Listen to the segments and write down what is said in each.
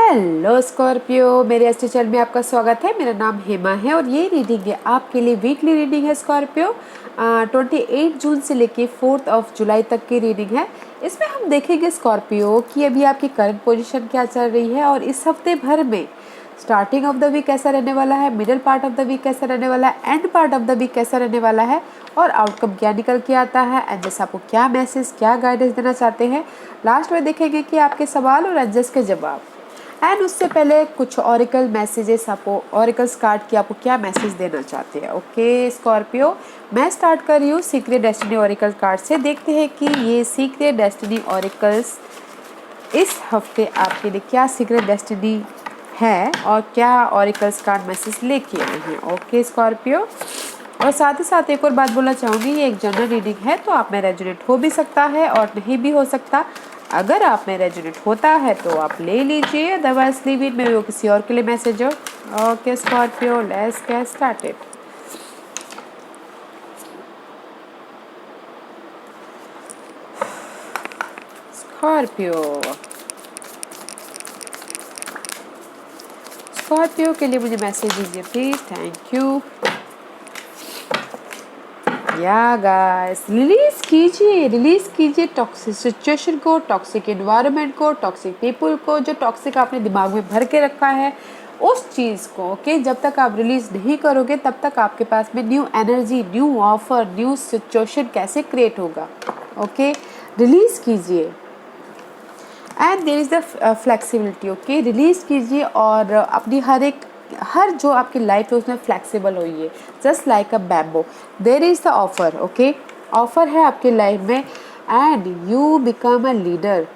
Hello Scorpio, मेरे astro channel में आपका स्वागत है। मेरा नाम हेमा है और ये रीडिंग है आपके लिए वीकली रीडिंग है स्कॉर्पियो। 28 जून से लेके 4 जुलाई तक की रीडिंग है। इसमें हम देखेंगे स्कॉर्पियो कि अभी आपकी करंट पोजीशन क्या चल रही है और इस हफ्ते भर में स्टार्टिंग ऑफ द वीक कैसा रहने वाला है, middle part of the week कैसा रहने वाला है, end part of the week कैसा रहने वाला है और आउटकम क्या निकल के आता है एंड जैसे आपको क्या मैसेज क्या गाइडेंस देना चाहते हैं। लास्ट में देखेंगे कि आपके सवाल और एडजस्ट के जवाब। एंड उससे पहले कुछ ऑरिकल मैसेजेस, आपको ऑरिकल्स कार्ड की आपको क्या मैसेज देना चाहते हैं। ओके स्कॉर्पियो, मैं स्टार्ट कर रही हूँ सीक्रेट डेस्टिनी ऑरिकल कार्ड से। देखते हैं कि ये सीक्रेट डेस्टिनी ऑरिकल्स इस हफ्ते आपके लिए क्या सीक्रेट डेस्टिनी है और क्या ऑरिकल्स कार्ड मैसेज लेके आए हैं। ओके स्कॉर्पियो, और साथ ही साथ एक और बात बोलना चाहूँगी, ये एक जनरल रीडिंग है तो आप में रेजोनेट हो भी सकता है और नहीं भी हो सकता। अगर आप में रेजोनेट होता है तो आप ले लीजिए, अदरवाइज लीव इट, में वो किसी और के लिए मैसेज हो। Okay Scorpio, let's get started. Scorpio के लिए मुझे मैसेज दीजिए प्लीज, थैंक यू। या गाइस, रिलीज कीजिए टॉक्सिक सिचुएशन को, टॉक्सिक एनवायरनमेंट को, टॉक्सिक पीपल को, जो टॉक्सिक आपने दिमाग में भर के रखा है उस चीज़ को। ओके, जब तक आप रिलीज नहीं करोगे तब तक आपके पास में new energy, new offer, new situation कैसे क्रिएट होगा। ओके, रिलीज कीजिए and there is the flexibility. Okay, release कीजिए और अपनी हर जो आपकी लाइफ है उसमें फ्लेक्सिबल होइए, just like a bamboo. There is the offer. Okay, offer है आपकी लाइफ में and you become a leader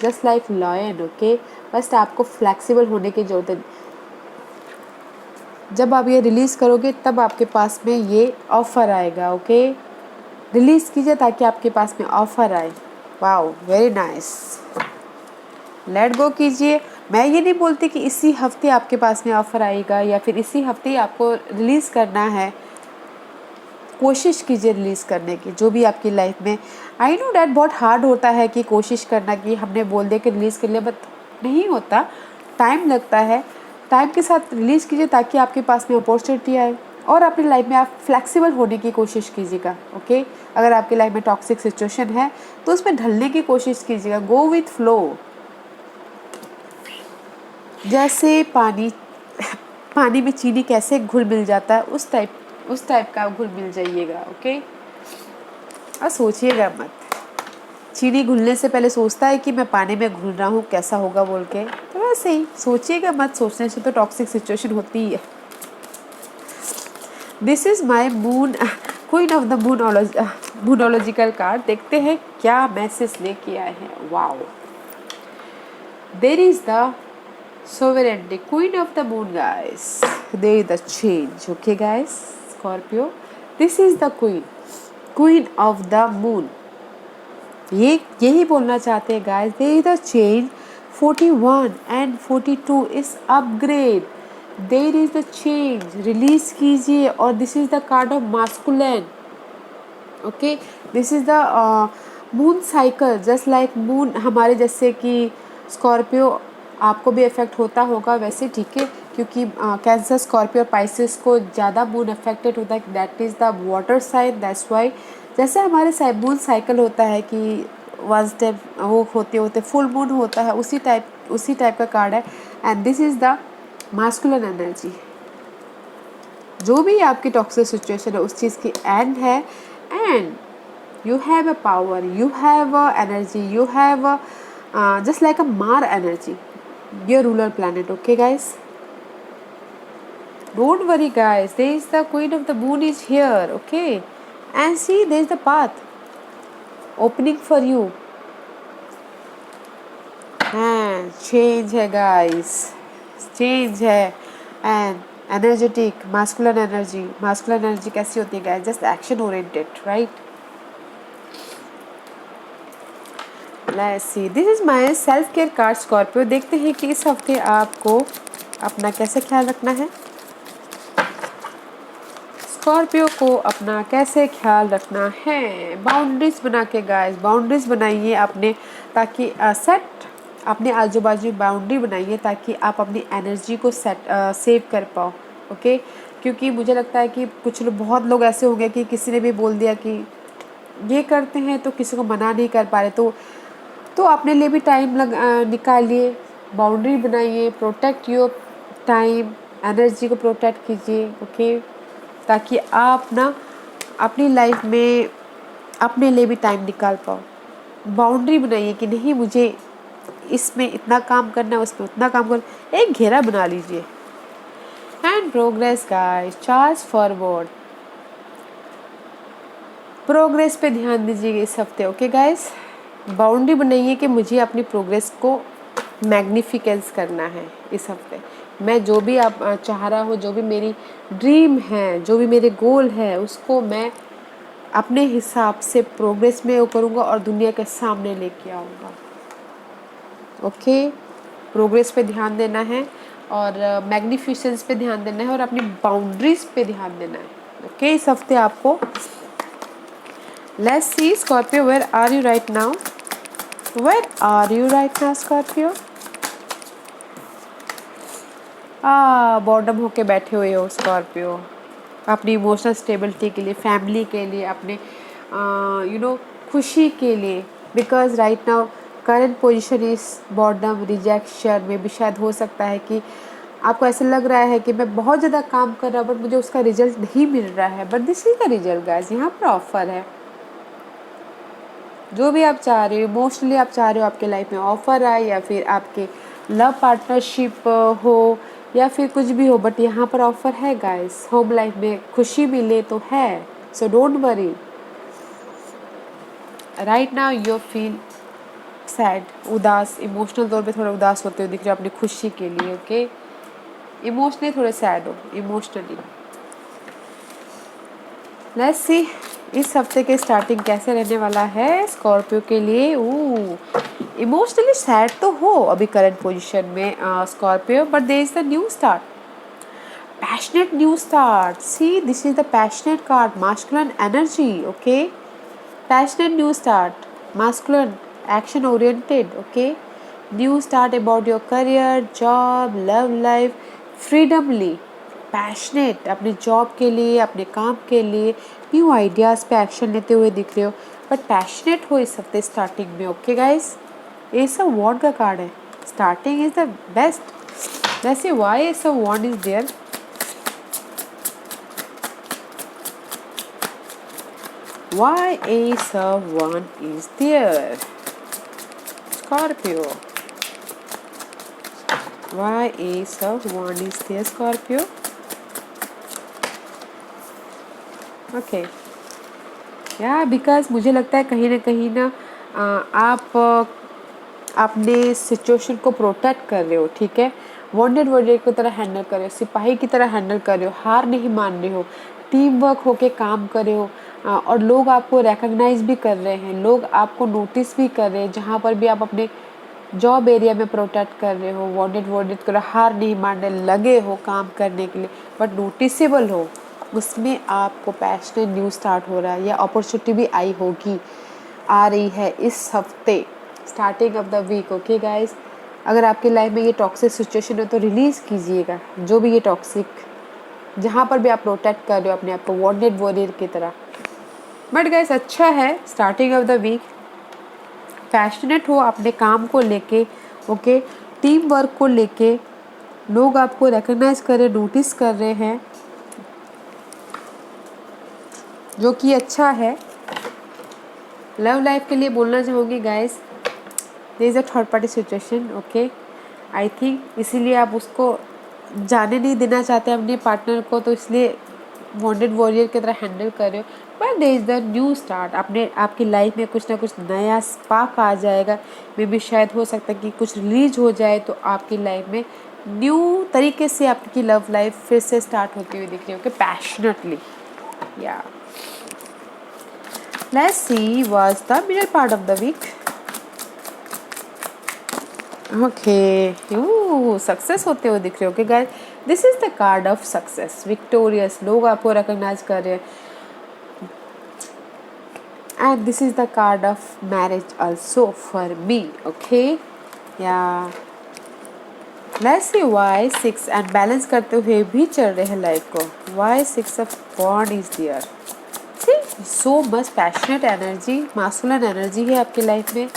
just like lion. Okay, बस आपको फ्लेक्सिबल होने की जरूरत है। जब आप ये रिलीज़ करोगे तब आपके पास में ये ऑफर आएगा। ओके, रिलीज़ कीजिए ताकि आपके पास में ऑफर आए। Wow, very nice. Let go कीजिए। मैं ये नहीं बोलती कि इसी हफ्ते आपके पास में ऑफ़र आएगा या फिर इसी हफ्ते ही आपको रिलीज़ करना है। कोशिश कीजिए रिलीज़ करने की, जो भी आपकी लाइफ में। आई नो डैट बहुत हार्ड होता है कि कोशिश करना कि हमने बोल दिया कि रिलीज़ कर लिया, बट नहीं होता, टाइम लगता है। टाइम के साथ रिलीज़ कीजिए ताकि आपके पास में अपॉर्चुनिटी आए और अपनी लाइफ में आप फ्लेक्सिबल होने की कोशिश कीजिएगा। ओके, अगर आपकी लाइफ में टॉक्सिक सिचुएशन है तो उसमें ढलने की कोशिश कीजिएगा। गो विथ फ्लो, जैसे पानी में चीनी कैसे घुल मिल जाता है उस टाइप का घुल मिल जाइएगा। ओके, और सोचिएगा मत। चीनी घुलने से पहले सोचता है कि मैं पानी में घुल रहा हूँ, कैसा होगा बोल के। तो वैसे ही सोचिएगा मत, सोचने से तो टॉक्सिक सिचुएशन होती ही है। This is my moon, queen of the moonological card. देखते हैं क्या मैसेज लेके आए हैं। Wow, there is the sovereignty, queen of the moon, guys. There is the change. Okay guys, Scorpio, this is the queen of the moon. ये यही बोलना चाहते हैं guys. There is the change. 41 and 42 is upgrade. There is the change. Release कीजिए। और this is the card of masculine. Okay, this is the moon cycle, just like moon हमारे जैसे कि स्कॉर्पियो आपको भी इफेक्ट होता होगा वैसे, ठीक है, क्योंकि कैंसर, स्कॉर्पियो और पाइसेस को ज़्यादा मून अफेक्टेड होता है। That is the water sign, that's why. जैसे हमारे मून साइकिल होता है कि वन स्टेप वो होते होते फुल मून होता है, उसी टाइप का कार्ड है। And this is the masculine energy. जो भी आपकी टॉक्सिक सिचुएशन है उस चीज़ की एंड है। And you have a power, you have a energy, you have a just like a Mar energy, your ruler planet. Okay guys, don't worry guys, there is the queen of the moon is here. Okay, and see, there is the path opening for you. Change है guys, change है। And energetic masculine energy कैसी होती है guys? Just action oriented, right? Let's see, this is my self care card Scorpio। देखते हैं कि इस हफ्ते आपको अपना कैसे ख्याल रखना है। स्कॉर्पियो को अपना कैसे ख्याल रखना है? बाउंड्रीज बना के गाइस, बाउंड्रीज बनाइए अपने, ताकि सेट अपने आजू बाजू बाउंड्री बनाइए ताकि आप अपनी एनर्जी को सेव कर पाओ। ओके, क्योंकि मुझे लगता है कि कुछ लोग, बहुत लोग ऐसे होंगे कि किसी ने भी बोल दिया कि ये करते हैं तो किसी को मना नहीं कर पा रहे, तो अपने लिए भी टाइम निकालिए, बाउंड्री बनाइए, प्रोटेक्ट योर टाइम, एनर्जी को प्रोटेक्ट कीजिए। ओके, ताकि आप ना अपनी लाइफ में अपने लिए भी टाइम निकाल पाओ। बाउंड्री बनाइए कि नहीं, मुझे इसमें इतना काम करना है, उसमें उतना काम करना, एक घेरा बना लीजिए। And progress guys, charge forward, progress पे ध्यान दीजिए इस हफ्ते। ओके गाइस, बाउंड्री बनाइए कि मुझे अपनी प्रोग्रेस को मैग्निफिकेंस करना है इस हफ्ते। मैं जो भी आप चाह रहा हूँ, जो भी मेरी ड्रीम है, जो भी मेरे गोल है, उसको मैं अपने हिसाब से प्रोग्रेस में वो करूँगा और दुनिया के सामने लेके आऊँगा। ओके, प्रोग्रेस पे ध्यान देना है और मैग्निफिसेंस पे ध्यान देना है और अपनी बाउंड्रीज पे ध्यान देना है। ओके, इस हफ्ते आपको। Let's see Scorpio, where are you right now? Where are you right now Scorpio? Boredom होके बैठे हुए हो स्कॉर्पियो, अपनी इमोशनल स्टेबिलिटी के लिए, फैमिली के लिए, अपने खुशी के लिए। Because right now current position is boredom, rejection में भी शायद हो सकता है कि आपको ऐसे लग रहा है कि मैं बहुत ज़्यादा काम कर रहा हूँ बट मुझे उसका रिजल्ट नहीं मिल रहा है। But this is the result guys, यहाँ पर ऑफर है। जो भी आप चाह रहे हो, इमोशनली आप चाह रहे हो आपके लाइफ में ऑफर आए, या फिर आपके लव पार्टनरशिप हो, या फिर कुछ भी हो, बट यहाँ पर ऑफर है गाइस। होम लाइफ में खुशी मिले तो है, सो don't worry. Right now you feel sad, उदास, इमोशनल तौर पे थोड़ा उदास होते हुए दिख रहे हो अपनी खुशी के लिए। ओके, इमोशनली थोड़े सैड हो, इमोशनली। लेट्स सी इस हफ्ते के स्टार्टिंग कैसे रहने वाला है स्कॉर्पियो के लिए। इमोशनली सैड तो हो अभी करंट पोजीशन में Scorpio, but there is the new start, passionate new start. See, this is the passionate card, masculine energy. Okay, passionate new start, masculine, action oriented. Okay, new start about your career, job, love life, freedomly, passionate अपने job के लिए, अपने काम के लिए, new ideas पे action लेते हुए दिख रहे हो, बट पैशनेट हो इस हफ्ते स्टार्टिंग में। ओके गाइस, ये सब वॉन्ड का कार्ड है, स्टार्टिंग इज द बेस्ट। वैसे वाई ये सब wand is there? Why Ace of Wands is there? Scorpio. Why Ace of Wands is there, Scorpio? Okay. या बिकॉज मुझे लगता है कहीं ना आप अपने सिचुएशन को प्रोटेक्ट कर रहे हो। ठीक है, वॉन्डेड वॉरियर की तरह हैंडल कर रहे हो, सिपाही की तरह हैंडल कर रहे हो, हार नहीं मान रहे हो, टीम वर्क होके काम कर रहे हो, और लोग आपको रिकग्नाइज भी कर रहे हैं, लोग आपको नोटिस भी कर रहे हैं। जहाँ पर भी आप अपने जॉब एरिया में प्रोटेक्ट कर रहे हो, वॉन्डेड वॉन्डेड कर हार नहीं मानने लगे हो काम करने के लिए, बट नोटिसेबल हो, उसमें आपको पैशनेट न्यू स्टार्ट हो रहा है, या अपॉर्चुनिटी भी आई होगी, आ रही है इस हफ्ते, starting of the week. Okay guys, अगर आपकी लाइफ में ये टॉक्सिक सिचुएशन है तो रिलीज़ कीजिएगा जो भी ये टॉक्सिक, जहाँ पर भी आप प्रोटेक्ट कर रहे हो अपने आप को वॉन्डेड वॉरियर की तरह। बट गाइस अच्छा है, starting of the week passionate हो अपने काम को लेके। ओके, टीम वर्क को लेके, लोग आपको रिकग्नाइज कर रहे, नोटिस कर रहे हैं, जो कि अच्छा है। लव लाइफ के लिए बोलना चाहूँगी guys, there is a third party situation. Okay, I think इसीलिए आप उसको जाने नहीं देना चाहते अपने पार्टनर को, तो इसलिए वॉन्डेड वॉरियर की तरह हैंडल कर रहे हो। But there is the new start, अपने आपकी लाइफ में कुछ ना कुछ नया स्पार्क आ जाएगा। मे भी शायद हो सकता है कि कुछ रिलीज हो जाए तो आपकी लाइफ में न्यू तरीके से आपकी लव लाइफ फिर से स्टार्ट होती हुई दिख रही है। Passionately, yeah let's see what's the middle part of the week. Okay, success होते हुए दिख रहे हो। Okay guys, this is the card of success, victorious, लोग आपको रिकॉग्नाइज कर रहे हैं, and this is the card of marriage also for me. Okay, yeah let's see why six and balance करते हुए भी चल रहे हैं लाइफ को. Why six of wand is there. See so much passionate energy, masculine energy है आपकी life में.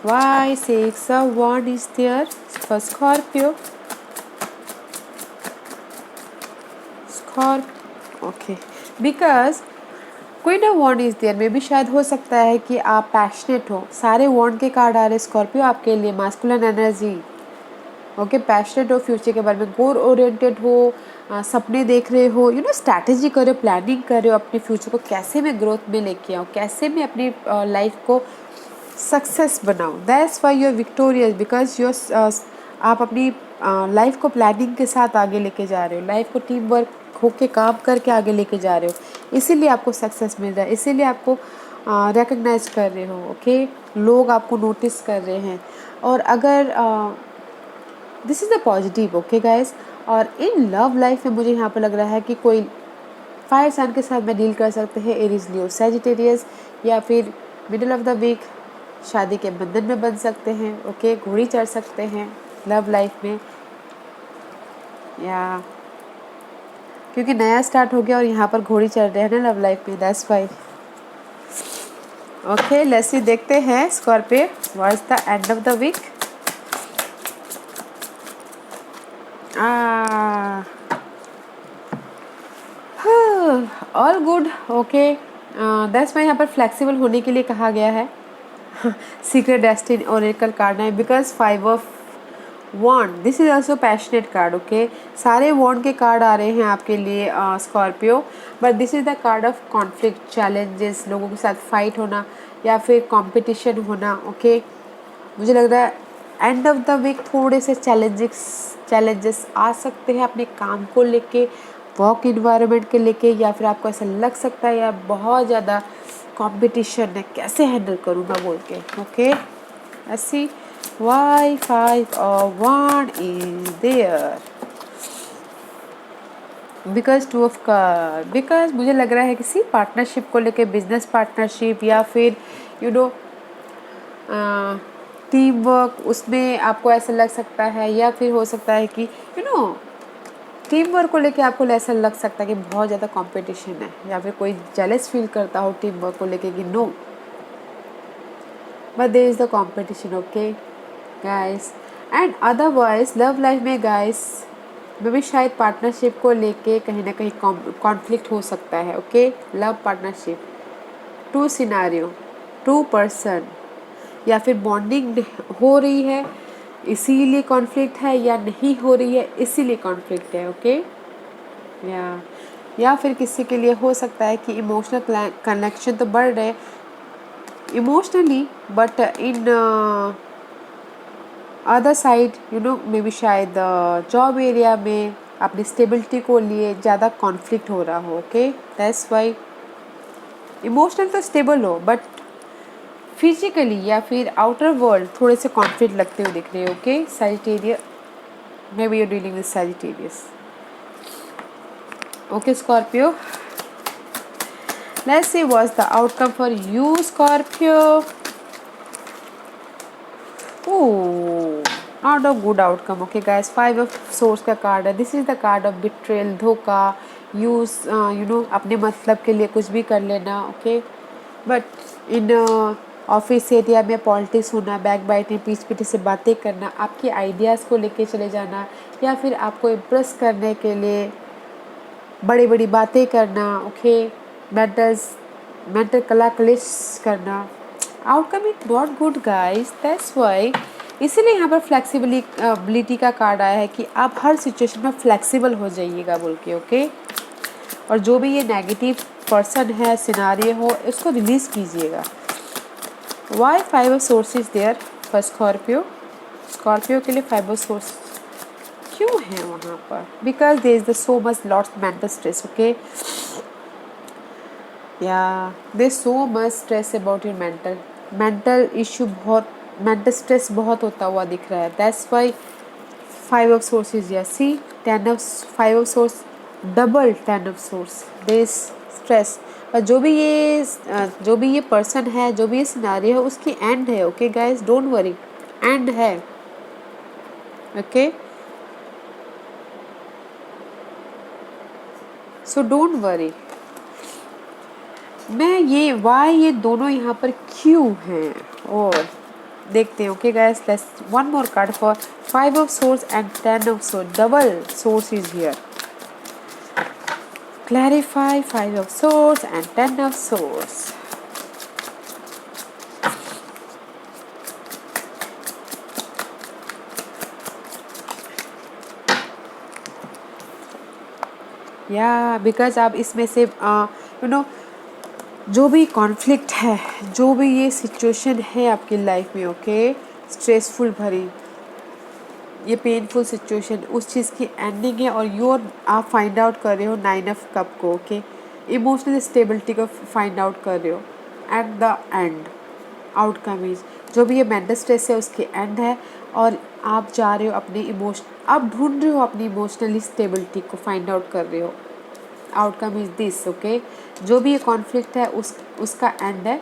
Why six of wand is there for Scorpio. Okay because queen of wand is there में भी शायद हो सकता है कि आप पैशनेट हो. सारे वॉन्ड के कार्ड आ रहे स्कॉर्पियो आपके लिए. Masculine energy. ओके पैशनेट हो, फ्यूचर के बारे में गोल ओरिएंटेड हो, सपने देख रहे हो, यू नो स्ट्रैटेजी कर रहे हो, प्लानिंग कर रहे हो अपने फ्यूचर को कैसे मैं ग्रोथ में लेके आऊँ, कैसे मैं अपनी लाइफ को सक्सेस बनाऊँ. That's why you are victorious because you आप अपनी लाइफ को प्लानिंग के साथ आगे लेके जा रहे हो. लाइफ को टीम वर्क होके काम करके आगे लेके जा रहे हो. इसीलिए आपको सक्सेस मिल रहा है, इसीलिए आपको रिकग्नाइज कर रहे हो. ओके लोग आपको नोटिस कर रहे हैं. और अगर this is the positive. Okay guys. और इन लव लाइफ में मुझे यहाँ पर लग रहा है कि कोई फायर साइन के साथ में डील कर सकते हैं. एरीज, लियो, सैजिटेरियस, या फिर मिडिल ऑफ द वीक शादी के बंधन में बन सकते हैं. ओके घोड़ी चढ़ सकते हैं लव लाइफ में. या क्योंकि नया स्टार्ट हो गया और यहाँ पर घोड़ी चढ़ रहे हैं ना लव लाइफ में. That's why. Okay let's see देखते हैं Scorpio what is the end of the week. All good. Okay that's why यहाँ पर फ्लेक्सिबल होने के लिए कहा गया है. सीक्रेट डेस्टिनी ओरेकल कार्ड है because five of wand. This is also passionate card. Okay सारे वॉन्ड के कार्ड आ रहे हैं आपके लिए Scorpio. But this is the card of conflict, challenges, लोगों के साथ फाइट होना या फिर कंपटीशन होना. ओके मुझे लग रहा है एंड ऑफ द वीक थोड़े से चैलेंजेस आ सकते हैं अपने काम को लेके, वर्क इन्वायरमेंट के लेके, या फिर आपको ऐसा लग सकता है यार बहुत ज़्यादा कंपटीशन है, कैसे हैंडल करूँगा बोल के. ओके ऐसी वाई फाइव और one is there because two of card. Because मुझे लग रहा है किसी पार्टनरशिप को लेके, बिजनेस पार्टनरशिप या फिर यू नो टीम वर्क, उसमें आपको ऐसा लग सकता है. या फिर हो सकता है कि यू नो टीम वर्क को लेके आपको ऐसा लग सकता है कि बहुत ज़्यादा कंपटीशन है, या फिर कोई जेलस फील करता हो टीम वर्क को लेके कि no but there is the competition. Okay guys. And otherwise love life में गाइस में भी शायद पार्टनरशिप को लेके कहीं ना कहीं कॉन्फ्लिक्ट हो सकता है. Okay love partnership, two scenario, two person, या फिर बॉन्डिंग हो रही है इसीलिए कॉन्फ्लिक्ट है, या नहीं हो रही है इसीलिए कॉन्फ्लिक्ट है. ओके या फिर किसी के लिए हो सकता है कि इमोशनल कनेक्शन तो बढ़ रहे emotionally, but in other side you know may be शायद जॉब एरिया में अपनी स्टेबिलिटी को लिए ज़्यादा कॉन्फ्लिक्ट हो रहा हो. ओके दैट्स वाई इमोशनल तो स्टेबल हो बट फिजिकली या फिर आउटर वर्ल्ड थोड़े से कॉन्फ्लिक्ट लगते हुए दिख रहे हो. Okay Sagittarius, may be you dealing with Sagittarius. Okay Scorpio let's see what's the outcome for you Scorpio. Not a good outcome. Okay guys five of source का कार्ड है. This is the card of betrayal, धोखा, use you know अपने मतलब के लिए कुछ भी कर लेना. Okay but in office area में पॉलिटिक्स होना, बैक बाइटिंग, पीछ पीछे से बातें करना, आपके आइडियाज़ को लेके चले जाना, या फिर आपको इम्प्रेस करने के लिए बड़ी बड़ी बातें करना. ओके मेंटल कलाकलिश करना. Outcome is not good guys. That's why इसीलिए यहाँ पर फ्लेक्सिबिलिटी का कार्ड आया है कि आप हर सिचुएशन में फ्लेक्सिबल हो जाइएगा बोल के. ओके और जो भी ये नेगेटिव पर्सन है, सिनारियो हो, इसको रिलीज़ कीजिएगा. Why five swords is there for Scorpio. Scorpio के लिए फाइव सोर्स क्यों है वहाँ पर? Because there is the so much lots mental stress. Okay या there so much stress about your mental issue, बहुत मेंटल स्ट्रेस बहुत होता हुआ दिख रहा है. That's why five of swords is या see 10 of 5 of source, double 10 of source. There is stress, पर जो भी ये पर्सन है, जो भी ये सिनारियो है, उसकी एंड है। Okay guys, don't worry, end है। Okay, so don't worry. ये दोनों यहाँ पर क्यों हैं और देखते हैं। Okay guys, let's one more card for 5 of swords and 10 of swords, double swords is here. Clarify 5 of swords and 10 of swords. या बिकॉज आप इसमें से यू नो जो भी कॉन्फ्लिक्ट है, जो भी ये सिचुएशन है आपकी लाइफ में, ओके, स्ट्रेसफुल भरी, ये पेनफुल सिचुएशन, उस चीज़ की एंडिंग है। और आप फाइंड आउट कर रहे हो 9 ऑफ कप को। ओके, इमोशनल स्टेबिलिटी को फाइंड आउट कर रहे हो। At the end outcome is, जो भी ये मेंटल स्ट्रेस है उसकी एंड है। और आप जा रहे हो आप ढूंढ रहे हो अपनी इमोशनली स्टेबिलिटी को, फाइंड आउट कर रहे हो। Outcome is this. ओके, जो भी ये कॉन्फ्लिक्ट है उसका एंड है।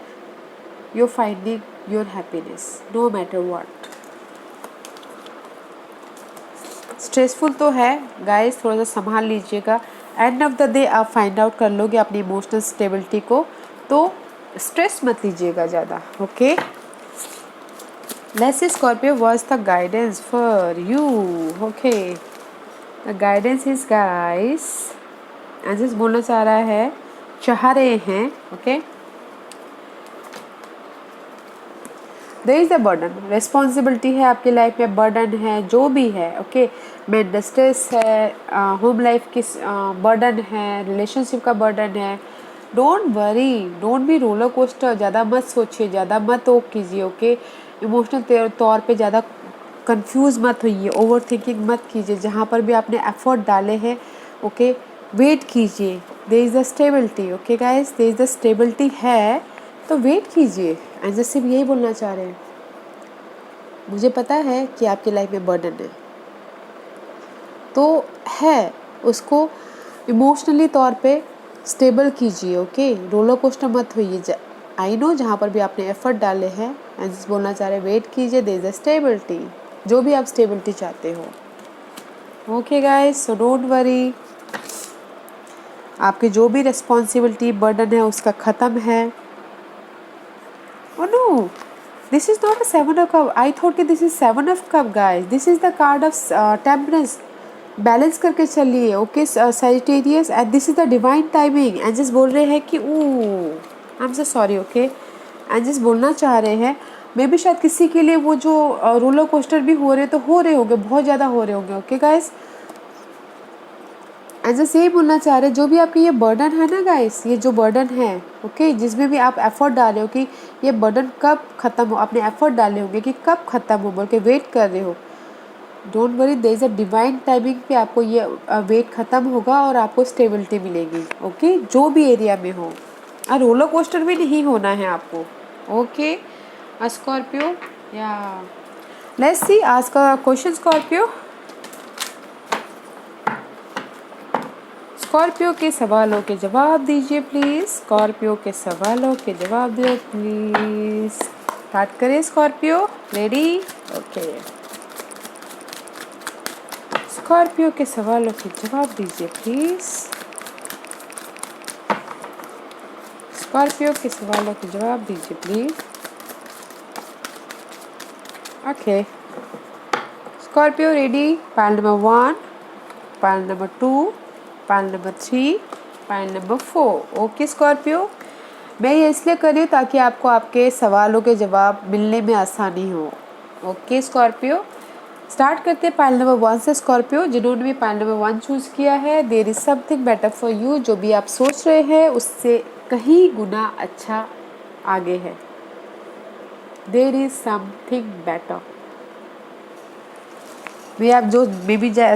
You finding your happiness no matter what. Stressful तो है गाइस, थोड़ा सा संभाल लीजिएगा। एंड ऑफ द डे आप फाइंड आउट कर लोगे अपनी इमोशनल स्टेबिलिटी को, तो स्ट्रेस मत लीजिएगा ज़्यादा। Okay, let's see Scorpio, what's the guidance for you. Okay, the guidance is guys, angels बोलना चाह रहे हैं। Okay, there is a burden, responsibility है आपकी लाइफ में, बर्डन है जो भी है। ओके, मेंटल स्ट्रेस है, होम लाइफ की बर्डन है, रिलेशनशिप का बर्डन है। Don't worry, don't be roller coaster, ज़्यादा मत सोचिए, ज़्यादा मत कीजिए। ओके, इमोशनल तौर पे ज़्यादा कंफ्यूज मत होइए, ओवर थिंकिंग मत कीजिए। जहाँ पर भी आपने एफर्ट डाले हैं, ओके, वेट कीजिए। There is the stability. Okay guys, there is the stability है, तो वेट कीजिए। एंजल सिर्फ यही बोलना चाह रहे हैं। मुझे पता है कि आपकी लाइफ में बर्डन है, तो है, उसको इमोशनली तौर पे स्टेबल कीजिए। ओके, रोलर कोस्टर मत होइए। आई नो जहाँ पर भी आपने एफर्ट डाले हैं, एंजल्स बोलना चाह रहे हैं वेट कीजिए। देयर इज अ स्टेबिलिटी, जो भी आप स्टेबिलिटी चाहते हो। Okay guys, so don't worry, आपकी जो भी रिस्पॉन्सिबिलिटी बर्डन है उसका ख़त्म है। Oh no, this is not a 7 of cup. I thought कि this is 7 of cup guys. This is the card of temperance. Balance करके चलिए। Okay Sagittarius, and this is the divine timing. Angels बोल रहे हैं कि I am so sorry. Okay, angels बोलना चाह रहे हैं मे बी शायद किसी के लिए वो जो रोलर कोस्टर भी हो रहे होंगे, बहुत ज़्यादा हो रहे होंगे। ओके गाइस, एंजल्स यही बोलना चाह रहे हैं, जो भी आपकी ये बर्डन है ना गाइस, ये जो बर्डन है, ओके, जिसमें भी आप एफर्ट डाले हो कि ये बर्डन कब ख़त्म हो, अपने एफर्ट डाले होंगे कि कब ख़त्म हो, बोल के वेट कर रहे हो। Don't worry, there is a divine timing पे आपको ये वेट ख़त्म होगा और आपको स्टेबिलिटी मिलेगी। ओके, जो भी एरिया में हो, और रोलर कोस्टर भी नहीं होना है आपको। ओके स्कॉर्पियो, या लेट्स सी आज का क्वेश्चन स्कॉर्पियो। स्कॉर्पियो के सवालों के जवाब दीजिए प्लीज़। स्कॉर्पियो के सवालों के जवाब दो प्लीज़। स्टार्ट करें स्कॉर्पियो, रेडी? ओके, स्कॉर्पियो के सवालों के जवाब दीजिए प्लीज़। स्कॉर्पियो के सवालों के जवाब दीजिए please. Okay Scorpio, ready? Pile number 1, pile number 2, pile number 3, pile number 4। Okay Scorpio, मैं ये इसलिए कर रही हूँ ताकि आपको आपके सवालों के जवाब मिलने में आसानी हो। ओके स्कॉर्पियो, स्टार्ट करते हैं पाइल नंबर 1 से। स्कॉर्पियो, जिन्होंने भी पाइल नंबर 1 चूज़ किया है, there is something better for you. जो भी आप सोच रहे हैं उससे कहीं गुना अच्छा आगे है। There is something better.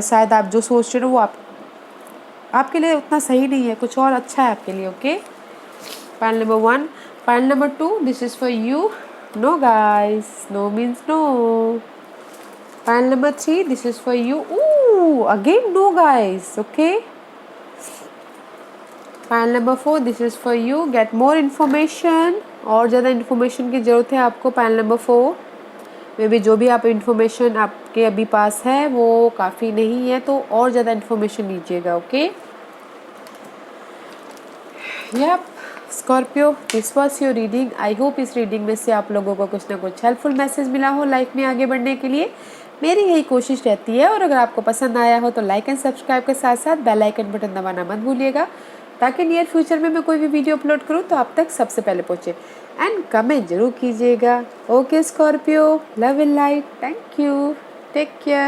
शायद आप जो सोच रहे हो वो आपके लिए उतना सही नहीं है, कुछ और अच्छा है आपके लिए। Okay, pile number 1, pile number 2, this is for you. No guys, no means no. Pile number 3, this is for you. Again no guys. Okay, pile number 4, this is for you, get more information. और ज़्यादा information की ज़रूरत है आपको pile number 4 में भी। जो भी आप इन्फॉर्मेशन आपके अभी पास है वो काफ़ी नहीं है, तो और ज़्यादा इन्फॉर्मेशन लीजिएगा। Okay, yup Scorpio, this was your reading. I hope इस रीडिंग में से आप लोगों को कुछ ना कुछ हेल्पफुल मैसेज मिला हो लाइफ में आगे बढ़ने के लिए। मेरी यही कोशिश रहती है। और अगर आपको पसंद आया हो तो लाइक एंड सब्सक्राइब के साथ साथ बेल आइकन बटन दबाना मत भूलिएगा, ताकि नियर फ्यूचर में मैं कोई भी वीडियो अपलोड करूँ तो आप तक सबसे पहले पहुँचे। एंड कमेंट जरूर कीजिएगा। Okay Scorpio, love in light, thank you, take care.